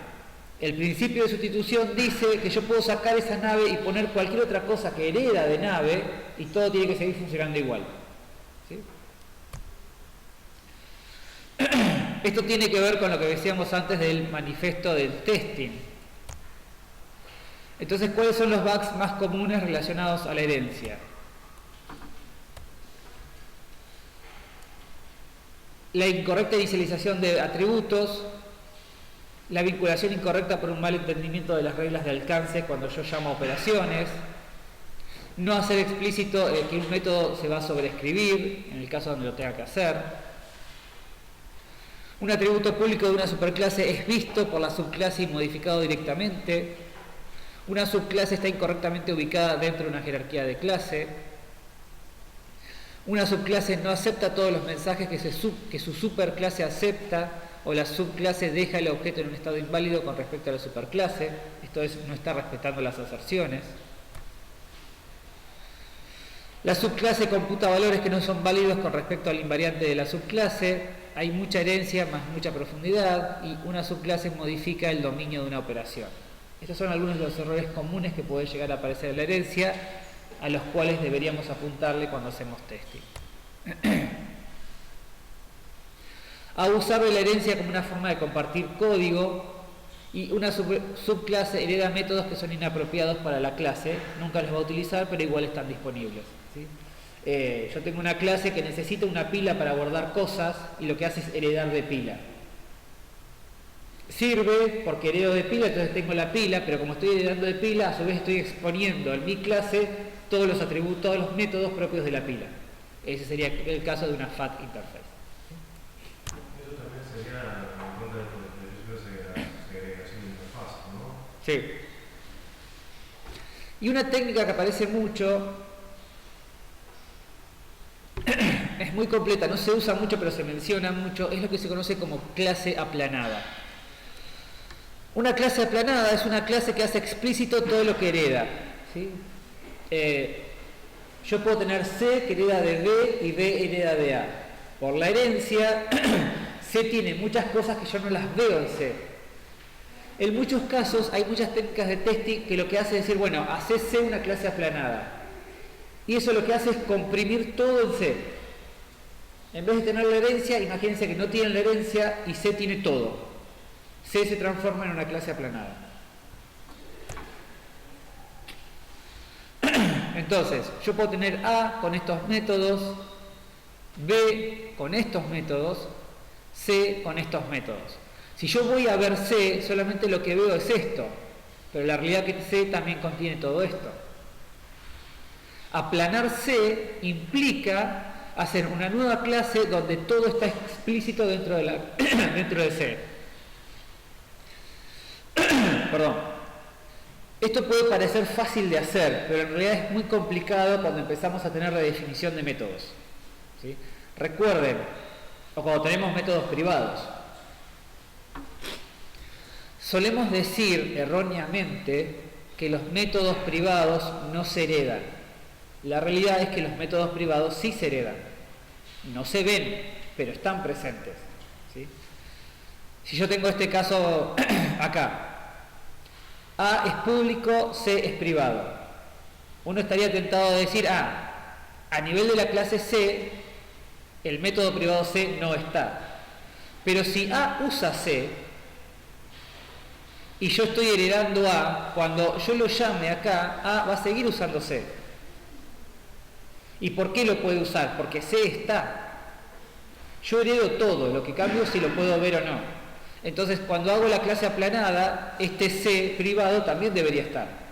El principio de sustitución dice que yo puedo sacar esa nave y poner cualquier otra cosa que hereda de nave y todo tiene que seguir funcionando igual, ¿sí? Esto tiene que ver con lo que decíamos antes del manifiesto del testing. Entonces, ¿cuáles son los bugs más comunes relacionados a la herencia? La incorrecta inicialización de atributos, la vinculación incorrecta por un mal entendimiento de las reglas de alcance cuando yo llamo operaciones, no hacer explícito que un método se va a sobreescribir en el caso donde lo tenga que hacer. Un atributo público de una superclase es visto por la subclase y modificado directamente. Una subclase está incorrectamente ubicada dentro de una jerarquía de clase. Una subclase no acepta todos los mensajes que su superclase acepta, o la subclase deja el objeto en un estado inválido con respecto a la superclase. Esto es, no está respetando las aserciones. La subclase computa valores que no son válidos con respecto al invariante de la subclase. Hay mucha herencia más mucha profundidad, y una subclase modifica el dominio de una operación. Estos son algunos de los errores comunes que pueden llegar a aparecer en la herencia, a los cuales deberíamos apuntarle cuando hacemos testing. Abusar de la herencia como una forma de compartir código, y una subclase hereda métodos que son inapropiados para la clase, nunca los va a utilizar, pero igual están disponibles, ¿sí? Yo tengo una clase que necesita una pila para guardar cosas y lo que hace es heredar de pila. Sirve porque heredo de pila, entonces tengo la pila, pero como estoy heredando de pila, a su vez estoy exponiendo en mi clase todos los atributos, todos los métodos propios de la pila. Ese sería el caso de una FAT interface. Eso también sería en contra del principio de segregación de interfaz, ¿no? Sí. Y una técnica que aparece mucho, es muy completa, no se usa mucho pero se menciona mucho, es lo que se conoce como clase aplanada. Una clase aplanada es una clase que hace explícito todo lo que hereda, ¿sí? Yo puedo tener C que hereda de D y D hereda de A. Por la herencia, C tiene muchas cosas que yo no las veo en C. En muchos casos hay muchas técnicas de testing que lo que hace es decir, bueno, hace C una clase aplanada. Y eso lo que hace es comprimir todo en C. En vez de tener la herencia, imagínense que no tienen la herencia y C tiene todo. C se transforma en una clase aplanada. Entonces, yo puedo tener A con estos métodos, B con estos métodos, C con estos métodos. Si yo voy a ver C, solamente lo que veo es esto, pero la realidad es que C también contiene todo esto. Aplanar C implica hacer una nueva clase donde todo está explícito dentro de C. Perdón. Esto puede parecer fácil de hacer, pero en realidad es muy complicado cuando empezamos a tener redefinición de métodos, ¿sí? Recuerden, o cuando tenemos métodos privados, solemos decir erróneamente que los métodos privados no se heredan. La realidad es que los métodos privados sí se heredan. No se ven, pero están presentes, ¿sí? Si yo tengo este caso acá, A es público, C es privado. Uno estaría tentado de decir, a nivel de la clase C, el método privado C no está. Pero si A usa C y yo estoy heredando A, cuando yo lo llame acá, A va a seguir usando C. ¿Y por qué lo puede usar? Porque C está. Yo heredo todo, lo que cambio es si lo puedo ver o no. Entonces, cuando hago la clase aplanada, este C privado también debería estar.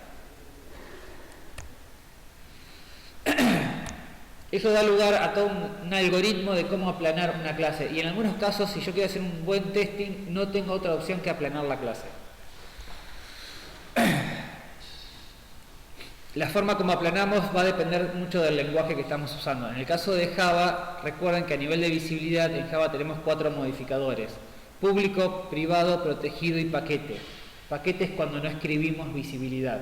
Eso da lugar a todo un algoritmo de cómo aplanar una clase. Y en algunos casos, si yo quiero hacer un buen testing, no tengo otra opción que aplanar la clase. La forma como aplanamos va a depender mucho del lenguaje que estamos usando. En el caso de Java, recuerden que a nivel de visibilidad en Java tenemos 4 modificadores: público, privado, protegido y paquete. Paquete es cuando no escribimos visibilidad,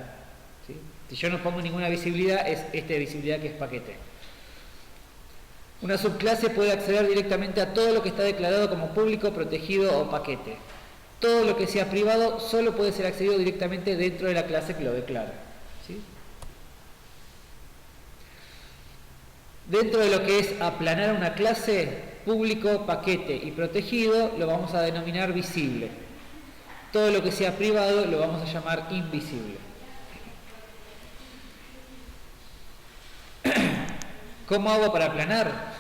¿sí? Si yo no pongo ninguna visibilidad, es esta visibilidad que es paquete. Una subclase puede acceder directamente a todo lo que está declarado como público, protegido o paquete. Todo lo que sea privado solo puede ser accedido directamente dentro de la clase que lo declara, ¿sí? Dentro de lo que es aplanar una clase, público, paquete y protegido, lo vamos a denominar visible. Todo lo que sea privado lo vamos a llamar invisible. ¿Cómo hago para aplanar?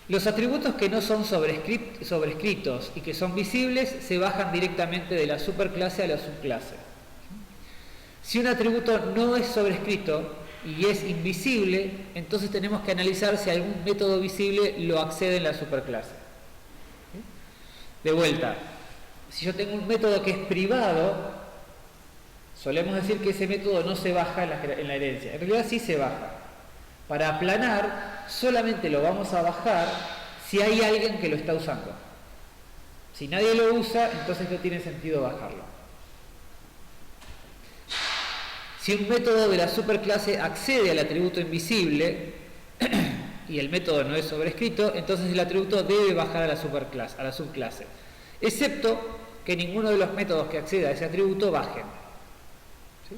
Los atributos que no son sobrescritos y que son visibles se bajan directamente de la superclase a la subclase. Si un atributo no es sobrescrito y es invisible, entonces tenemos que analizar si algún método visible lo accede en la superclase. De vuelta, si yo tengo un método que es privado, solemos decir que ese método no se baja en la herencia. En realidad sí se baja. Para aplanar, solamente lo vamos a bajar si hay alguien que lo está usando. Si nadie lo usa, entonces no tiene sentido bajarlo. Si un método de la superclase accede al atributo invisible y el método no es sobrescrito, entonces el atributo debe bajar a la subclase, excepto que ninguno de los métodos que acceda a ese atributo bajen. ¿Sí?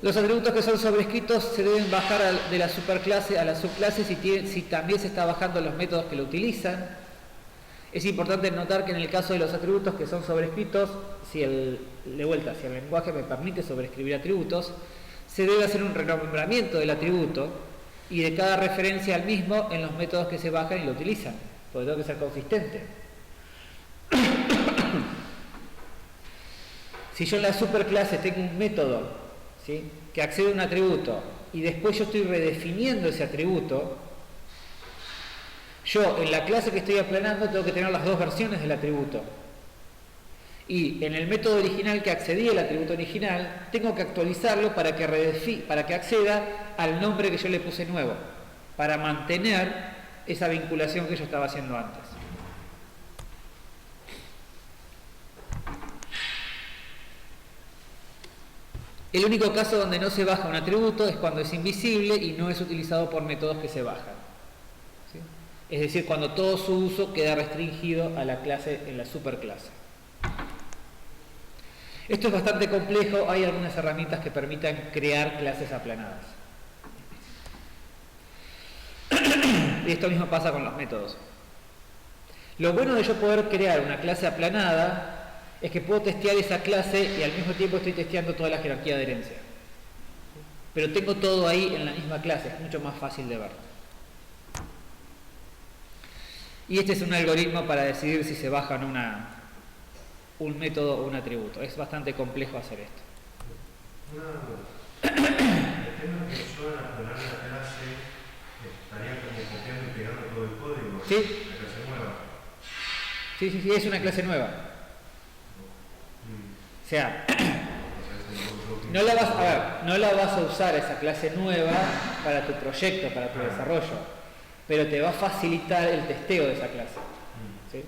Los atributos que son sobrescritos se deben bajar de la superclase a la subclase si también se está bajando los métodos que lo utilizan. Es importante notar que en el caso de los atributos que son sobrescritos, si el lenguaje me permite sobrescribir atributos, se debe hacer un renombramiento del atributo y de cada referencia al mismo en los métodos que se bajan y lo utilizan, porque tengo que ser consistente. Si yo en la superclase tengo un método, ¿sí?, que accede a un atributo y después yo estoy redefiniendo ese atributo, yo en la clase que estoy aplanando tengo que tener las dos versiones del atributo. Y en el método original que accedí al atributo original, tengo que actualizarlo para que acceda al nombre que yo le puse nuevo, para mantener esa vinculación que yo estaba haciendo antes. El único caso donde no se baja un atributo es cuando es invisible y no es utilizado por métodos que se bajan. ¿Sí? Es decir, cuando todo su uso queda restringido a la clase en la superclase. Esto es bastante complejo, hay algunas herramientas que permitan crear clases aplanadas. Y esto mismo pasa con los métodos. Lo bueno de yo poder crear una clase aplanada es que puedo testear esa clase y al mismo tiempo estoy testeando toda la jerarquía de herencia. Pero tengo todo ahí en la misma clase, es mucho más fácil de ver. Y este es un algoritmo para decidir si se baja o no un método o un atributo. Es bastante complejo hacer esto. El tema es que yo al aplanar la clase estaría como copiando y pegando todo el código. ¿Sí? La clase nueva. Sí, es una clase nueva. O sea, no la vas a usar esa clase nueva para tu proyecto, para tu desarrollo, pero te va a facilitar el testeo de esa clase. ¿Sí?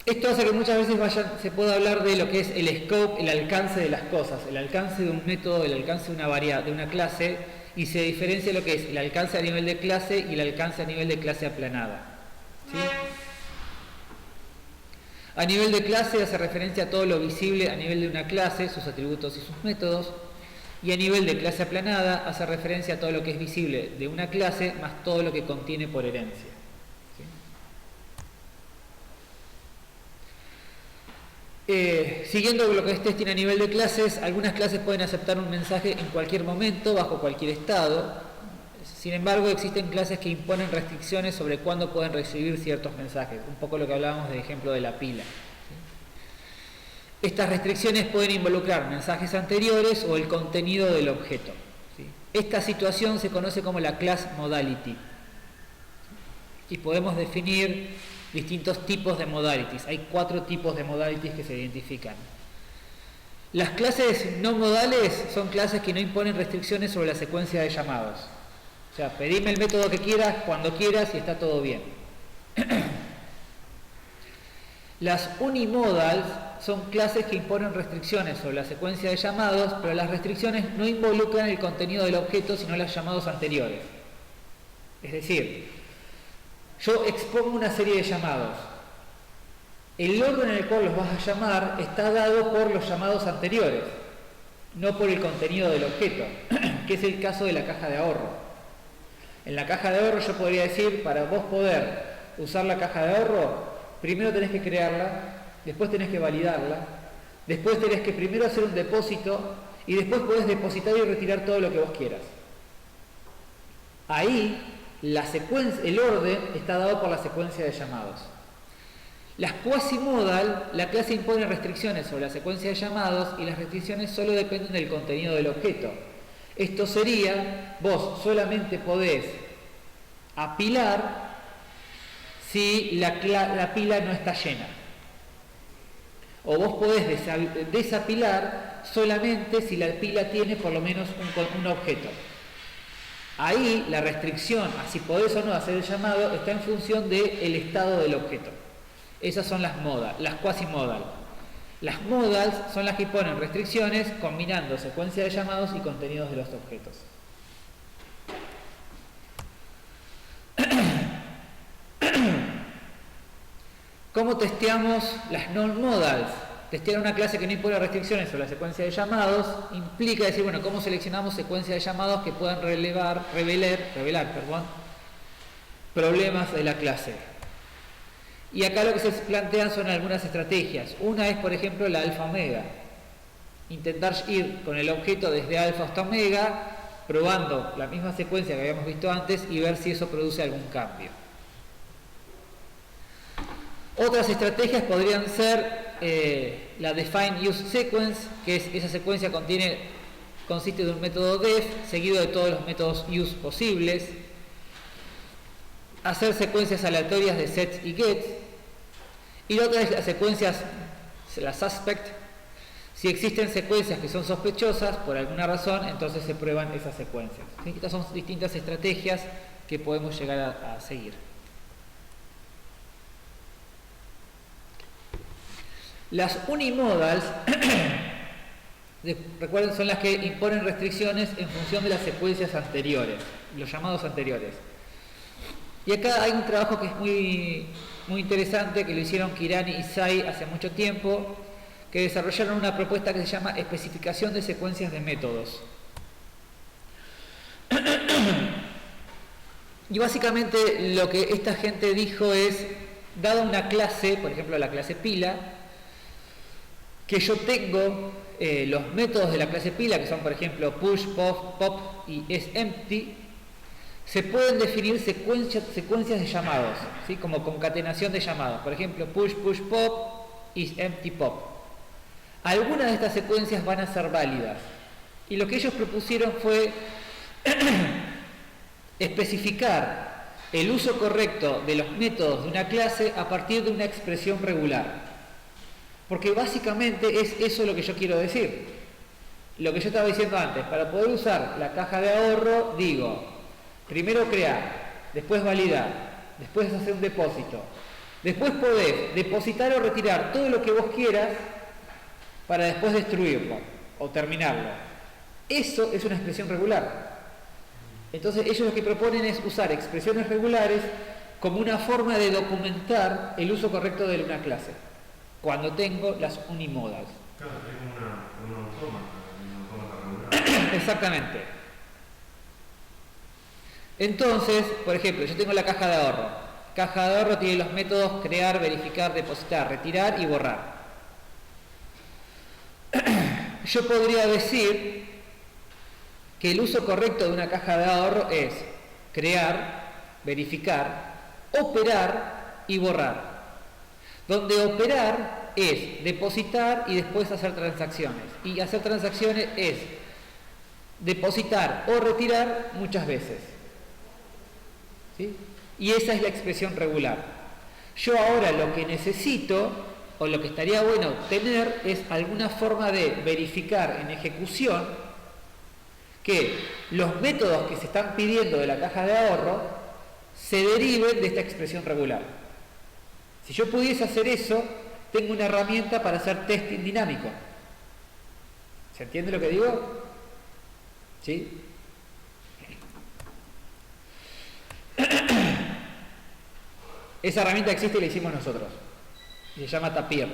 Esto hace que muchas veces se pueda hablar de lo que es el scope, el alcance de las cosas, el alcance de un método, el alcance de una variable, de una clase, y se diferencia lo que es el alcance a nivel de clase y el alcance a nivel de clase aplanada. ¿Sí? A nivel de clase hace referencia a todo lo visible a nivel de una clase, sus atributos y sus métodos, Y a nivel de clase aplanada hace referencia a todo lo que es visible de una clase más todo lo que contiene por herencia. Siguiendo lo que es testing a nivel de clases, algunas clases pueden aceptar un mensaje en cualquier momento, bajo cualquier estado. Sin embargo, existen clases que imponen restricciones sobre cuándo pueden recibir ciertos mensajes, un poco lo que hablábamos del ejemplo de la pila. Estas restricciones pueden involucrar mensajes anteriores o el contenido del objeto. Esta situación se conoce como la class modality. Y podemos definir distintos tipos de modalities. Hay 4 tipos de modalities que se identifican. Las clases no modales son clases que no imponen restricciones sobre la secuencia de llamados. O sea, pedime el método que quieras, cuando quieras y está todo bien. Las unimodals son clases que imponen restricciones sobre la secuencia de llamados, pero las restricciones no involucran el contenido del objeto, sino los llamados anteriores. Es decir, yo expongo una serie de llamados. El orden en el cual los vas a llamar está dado por los llamados anteriores, no por el contenido del objeto, que es el caso de la caja de ahorro. En la caja de ahorro yo podría decir, para vos poder usar la caja de ahorro, primero tenés que crearla, después tenés que validarla, después tenés que primero hacer un depósito y después podés depositar y retirar todo lo que vos quieras. Ahí la secuencia, el orden está dado por la secuencia de llamados. Las quasi-modal, la clase impone restricciones sobre la secuencia de llamados y las restricciones solo dependen del contenido del objeto. Esto sería, vos solamente podés apilar si la pila no está llena. O vos podés desapilar solamente si la pila tiene por lo menos un objeto. Ahí la restricción a si podés o no hacer el llamado está en función del estado del objeto. Esas son las quasi-modal. Las modals son las que ponen restricciones combinando secuencia de llamados y contenidos de los objetos. ¿Cómo testeamos las non-modals? Testear una clase que no impone restricciones sobre la secuencia de llamados implica decir, bueno, ¿cómo seleccionamos secuencias de llamados que puedan revelar problemas de la clase? Y acá lo que se plantean son algunas estrategias. Una es, por ejemplo, la alfa-omega. Intentar ir con el objeto desde alfa hasta omega, probando la misma secuencia que habíamos visto antes y ver si eso produce algún cambio. Otras estrategias podrían ser la Define Use Sequence, que es esa secuencia consiste de un método def seguido de todos los métodos use posibles. Hacer secuencias aleatorias de sets y gets. Y la otra es las secuencias, la suspect. Si existen secuencias que son sospechosas por alguna razón, entonces se prueban esas secuencias. ¿Sí? Estas son distintas estrategias que podemos llegar a seguir. Las unimodals, recuerden, son las que imponen restricciones en función de las secuencias anteriores, los llamados anteriores. Y acá hay un trabajo que es muy interesante, que lo hicieron Kirani y Tsai hace mucho tiempo, que desarrollaron una propuesta que se llama especificación de secuencias de métodos. Y básicamente lo que esta gente dijo es, dada una clase, por ejemplo la clase pila, que yo tengo los métodos de la clase pila, que son por ejemplo push, pop y isEmpty, se pueden definir secuencias de llamados, ¿sí? Como concatenación de llamados. Por ejemplo, push, push, pop, isEmpty, pop. Algunas de estas secuencias van a ser válidas. Y lo que ellos propusieron fue especificar el uso correcto de los métodos de una clase a partir de una expresión regular. Porque básicamente es eso lo que yo quiero decir. Lo que yo estaba diciendo antes, para poder usar la caja de ahorro, digo, primero crear, después validar, después hacer un depósito. Después podés depositar o retirar todo lo que vos quieras para después destruirlo o terminarlo. Eso es una expresión regular. Entonces ellos lo que proponen es usar expresiones regulares como una forma de documentar el uso correcto de una clase, cuando tengo las unimodals. Claro, tengo un autómata regular. Exactamente. Entonces, por ejemplo, yo tengo la caja de ahorro. Caja de ahorro tiene los métodos crear, verificar, depositar, retirar y borrar. Yo podría decir que el uso correcto de una caja de ahorro es crear, verificar, operar y borrar. Donde operar es depositar y después hacer transacciones. Y hacer transacciones es depositar o retirar muchas veces. ¿Sí? Y esa es la expresión regular. Yo ahora lo que necesito, o lo que estaría bueno tener, es alguna forma de verificar en ejecución que los métodos que se están pidiendo de la caja de ahorro se deriven de esta expresión regular. Si yo pudiese hacer eso, tengo una herramienta para hacer testing dinámico. ¿Se entiende lo que digo? ¿Sí? Esa herramienta existe y la hicimos nosotros. Se llama Tapir.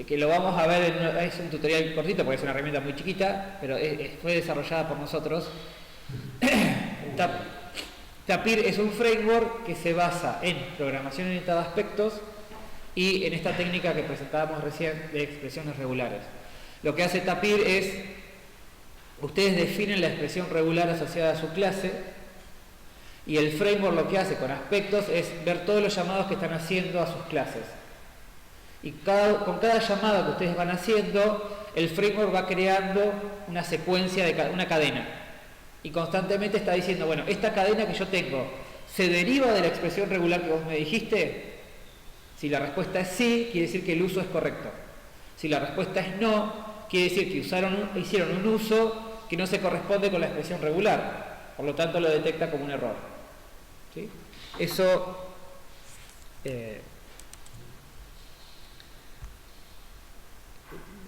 Que lo vamos a ver, es un tutorial cortito porque es una herramienta muy chiquita, pero fue desarrollada por nosotros. Tapir es un framework que se basa en programación orientada a aspectos y en esta técnica que presentábamos recién de expresiones regulares. Lo que hace Tapir es, ustedes definen la expresión regular asociada a su clase y el framework lo que hace con aspectos es ver todos los llamados que están haciendo a sus clases. Y con cada llamado que ustedes van haciendo, el framework va creando una secuencia, una cadena. Y constantemente está diciendo, bueno, esta cadena que yo tengo, ¿se deriva de la expresión regular que vos me dijiste? Si la respuesta es sí, quiere decir que el uso es correcto. Si la respuesta es no, quiere decir que hicieron un uso que no se corresponde con la expresión regular. Por lo tanto, lo detecta como un error. ¿Sí? Eso...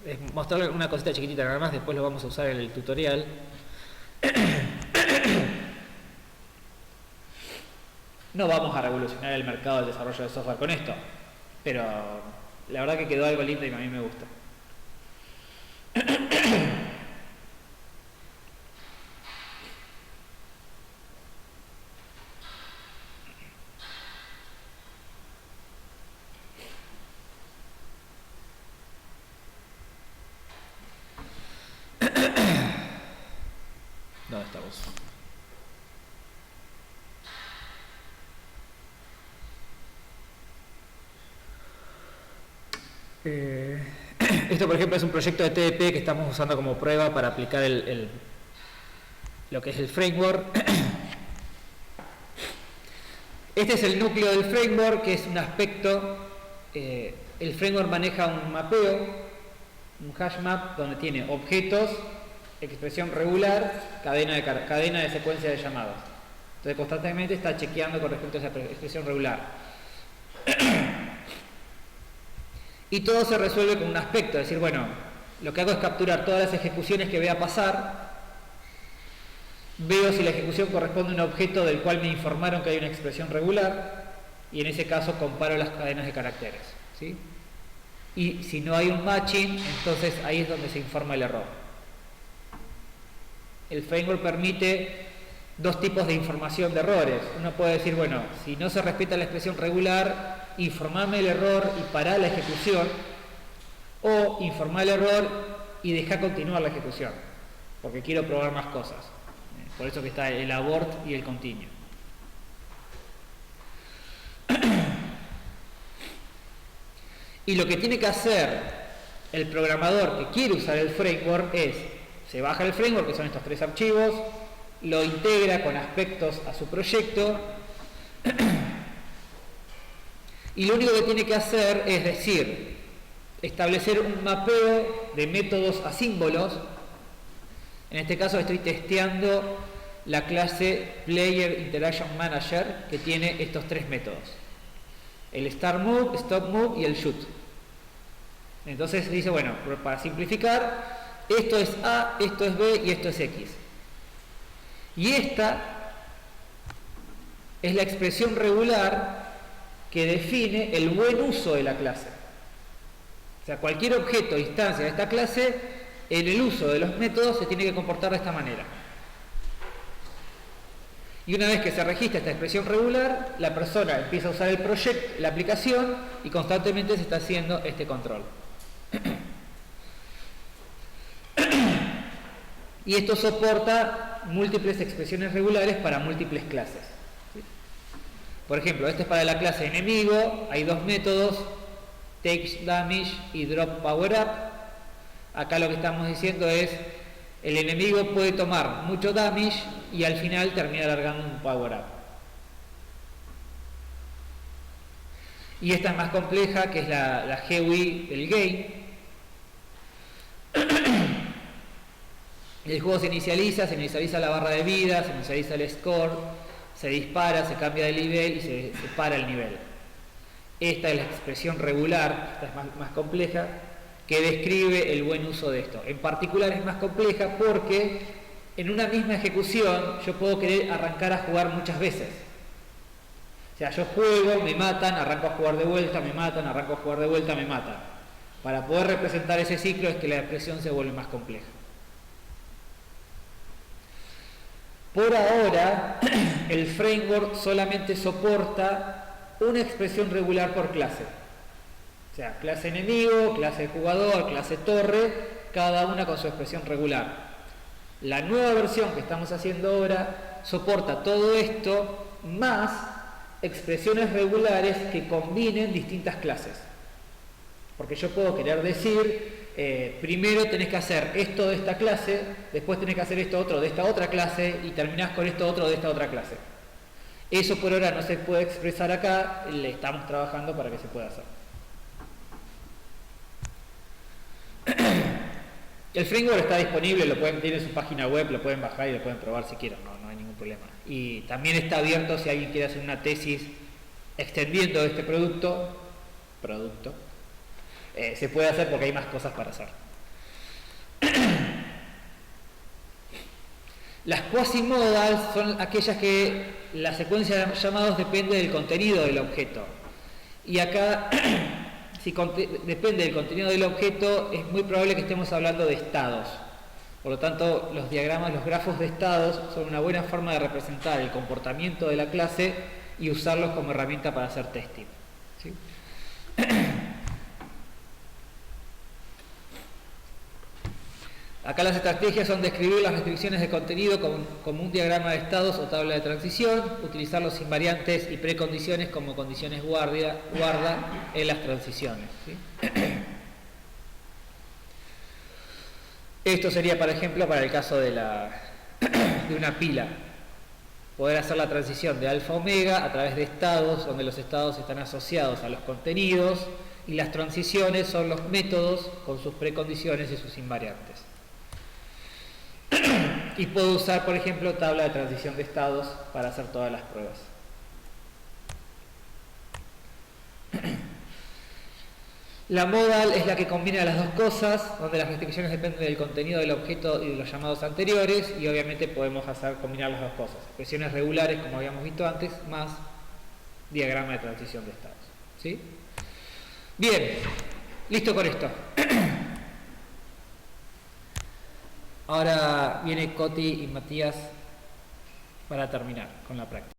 es mostrarle una cosita chiquitita nada más, después lo vamos a usar en el tutorial. No vamos a revolucionar el mercado del desarrollo de software con esto, pero la verdad que quedó algo lindo y a mí me gusta. ¿Dónde estamos? Esto, por ejemplo, es un proyecto de TDP que estamos usando como prueba para aplicar lo que es el framework. Este es el núcleo del framework, que es un aspecto. El framework maneja un mapeo, un hash map, donde tiene objetos, expresión regular, cadena de secuencia de llamados. Entonces constantemente está chequeando con respecto a esa expresión regular. Y todo se resuelve con un aspecto, es decir, bueno, lo que hago es capturar todas las ejecuciones que vea pasar, veo si la ejecución corresponde a un objeto del cual me informaron que hay una expresión regular, y en ese caso comparo las cadenas de caracteres, ¿sí? Y si no hay un matching, entonces ahí es donde se informa el error. El framework permite dos tipos de información de errores. Uno puede decir, bueno, si no se respeta la expresión regular, informame el error y pará la ejecución, o informar el error y dejar continuar la ejecución, porque quiero probar más cosas. Por eso que está el abort y el continue. Y lo que tiene que hacer el programador que quiere usar el framework es, se baja el framework, que son estos 3 archivos, lo integra con aspectos a su proyecto, y lo único que tiene que hacer es decir, establecer un mapeo de métodos a símbolos. En este caso estoy testeando la clase Player Interaction Manager, que tiene estos 3 métodos: el Start Move, Stop Move y el Shoot. Entonces dice, bueno, para simplificar, esto es A, esto es B y esto es X. Y esta es la expresión regular que define el buen uso de la clase. O sea, cualquier objeto o instancia de esta clase en el uso de los métodos se tiene que comportar de esta manera. Y una vez que se registra esta expresión regular, la persona empieza a usar el project, la aplicación, y constantemente se está haciendo este control. Y esto soporta múltiples expresiones regulares para múltiples clases. Por ejemplo, este es para la clase enemigo, hay dos métodos, takes damage y drop power up. Acá lo que estamos diciendo es, el enemigo puede tomar mucho damage y al final termina alargando un power up. Y esta es más compleja, que es la GUI del game. El juego se inicializa la barra de vida, se inicializa el score, se dispara, se cambia de nivel y se para el nivel. Esta es la expresión regular, esta es más compleja, que describe el buen uso de esto. En particular es más compleja porque en una misma ejecución yo puedo querer arrancar a jugar muchas veces. O sea, yo juego, me matan, arranco a jugar de vuelta, me matan, arranco a jugar de vuelta, me matan. Para poder representar ese ciclo es que la expresión se vuelve más compleja. Por ahora, el framework solamente soporta una expresión regular por clase. O sea, clase enemigo, clase jugador, clase torre, cada una con su expresión regular. La nueva versión que estamos haciendo ahora soporta todo esto más expresiones regulares que combinen distintas clases. Porque yo puedo querer decir, primero tenés que hacer esto de esta clase, después tenés que hacer esto otro de esta otra clase y terminás con esto otro de esta otra clase. Eso por ahora no se puede expresar acá, le estamos trabajando para que se pueda hacer. El framework está disponible, tiene su página web, lo pueden bajar y lo pueden probar si quieren, no hay ningún problema. Y también está abierto si alguien quiere hacer una tesis extendiendo este producto, se puede hacer porque hay más cosas para hacer. Las quasi-modals son aquellas que la secuencia de llamados depende del contenido del objeto. Y acá, si depende del contenido del objeto, es muy probable que estemos hablando de estados. Por lo tanto, los diagramas, los grafos de estados son una buena forma de representar el comportamiento de la clase y usarlos como herramienta para hacer testing. ¿Sí? Acá las estrategias son describir las restricciones de contenido como un diagrama de estados o tabla de transición, utilizar los invariantes y precondiciones como condiciones guarda en las transiciones. ¿Sí? Esto sería, por ejemplo, para el caso de una pila. Poder hacer la transición de alfa a omega a través de estados, donde los estados están asociados a los contenidos, y las transiciones son los métodos con sus precondiciones y sus invariantes. Y puedo usar, por ejemplo, tabla de transición de estados para hacer todas las pruebas. La modal es la que combina las dos cosas, donde las restricciones dependen del contenido del objeto y de los llamados anteriores, y obviamente podemos combinar las dos cosas. Expresiones regulares, como habíamos visto antes, más diagrama de transición de estados. ¿Sí? Bien, listo con esto. Ahora viene Coti y Matías para terminar con la práctica.